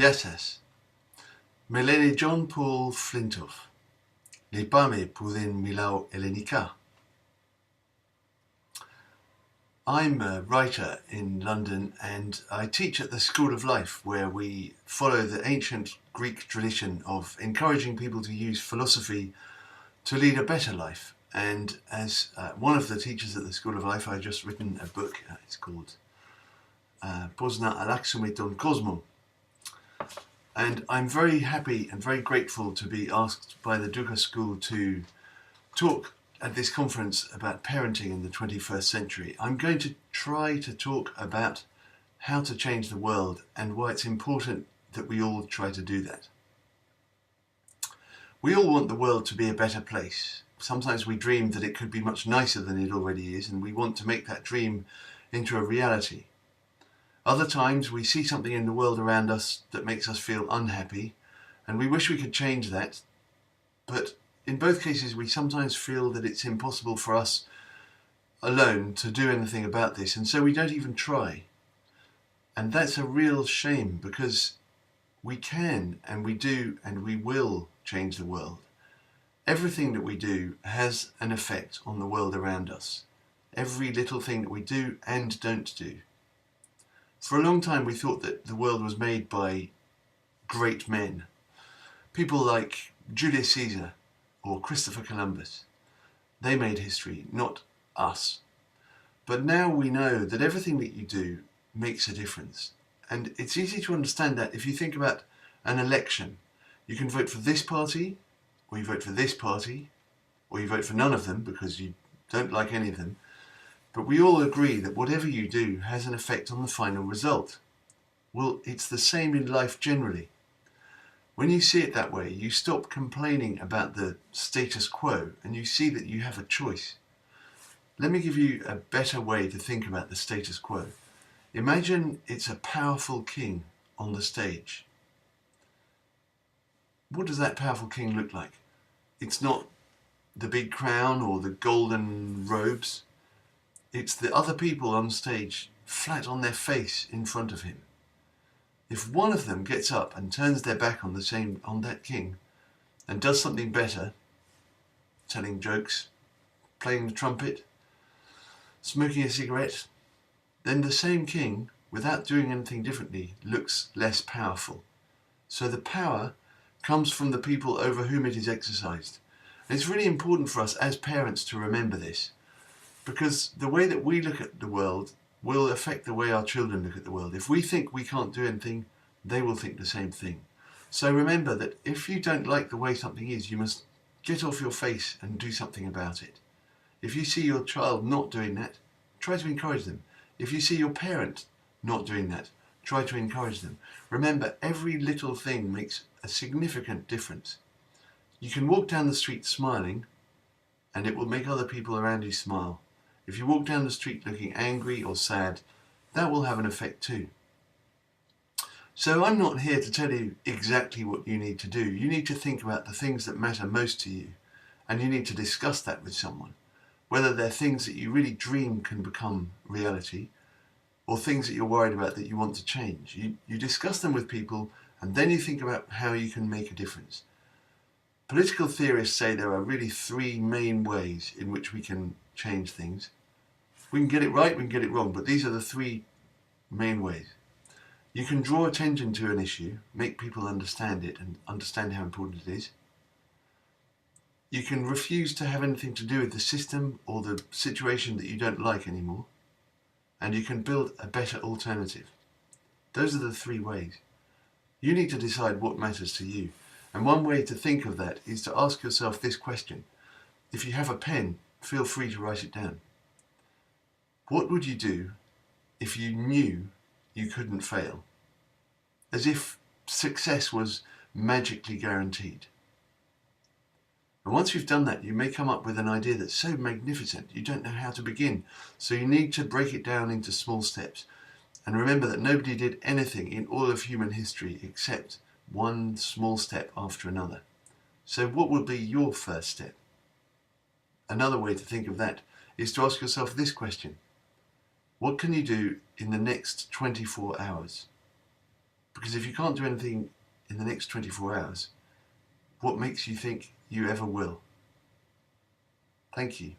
Γεια σας. Με λένε John Paul Flintoff. Λυπάμαι που δεν μιλάω ελληνικά. I'm a writer in London and I teach at the School of Life, where we follow the ancient Greek tradition of encouraging people to use philosophy to lead a better life. And as one of the teachers at the School of Life, I've just written a book. It's called Πώς να αλλάξουμε τον κόσμο. And I'm very happy and very grateful to be asked by the Duca School to talk at this conference about parenting in the 21st century. I'm going to try to talk about how to change the world and why it's important that we all try to do that. We all want the world to be a better place. Sometimes we dream that it could be much nicer than it already is, and we want to make that dream into a reality. Other times we see something in the world around us that makes us feel unhappy, and we wish we could change that, but in both cases we sometimes feel that it's impossible for us alone to do anything about this, and so we don't even try. And that's a real shame, because we can and we do and we will change the world. Everything that we do has an effect on the world around us. Every little thing that we do and don't do. For a long time we thought that the world was made by great men. People like Julius Caesar or Christopher Columbus. They made history, not us. But now we know that everything that you do makes a difference. And it's easy to understand that if you think about an election. You can vote for this party, or you vote for this party, or you vote for none of them because you don't like any of them. But we all agree that whatever you do has an effect on the final result. Well, it's the same in life generally. When you see it that way, you stop complaining about the status quo and you see that you have a choice. Let me give you a better way to think about the status quo. Imagine it's a powerful king on the stage. What does that powerful king look like? It's not the big crown or the golden robes. It's the other people on stage, flat on their face in front of him. If one of them gets up and turns their back on that king and does something better, telling jokes, playing the trumpet, smoking a cigarette, then the same king, without doing anything differently, looks less powerful. So the power comes from the people over whom it is exercised. And it's really important for us as parents to remember this, because the way that we look at the world will affect the way our children look at the world. If we think we can't do anything, they will think the same thing. So remember that if you don't like the way something is, you must get off your face and do something about it. If you see your child not doing that, try to encourage them. If you see your parent not doing that, try to encourage them. Remember, every little thing makes a significant difference. You can walk down the street smiling, and it will make other people around you smile. If you walk down the street looking angry or sad, that will have an effect too. So I'm not here to tell you exactly what you need to do. You need to think about the things that matter most to you, and you need to discuss that with someone. Whether they're things that you really dream can become reality, or things that you're worried about that you want to change. You discuss them with people, and then you think about how you can make a difference. Political theorists say there are really three main ways in which we can change things. We can get it right, we can get it wrong, but these are the three main ways. You can draw attention to an issue, make people understand it and understand how important it is. You can refuse to have anything to do with the system or the situation that you don't like anymore. And you can build a better alternative. Those are the three ways. You need to decide what matters to you. And one way to think of that is to ask yourself this question. If you have a pen, feel free to write it down. What would you do if you knew you couldn't fail? As if success was magically guaranteed. And once you've done that, you may come up with an idea that's so magnificent you don't know how to begin. So you need to break it down into small steps. And remember that nobody did anything in all of human history except one small step after another. So what would be your first step? Another way to think of that is to ask yourself this question. What can you do in the next 24 hours? Because if you can't do anything in the next 24 hours, what makes you think you ever will? Thank you.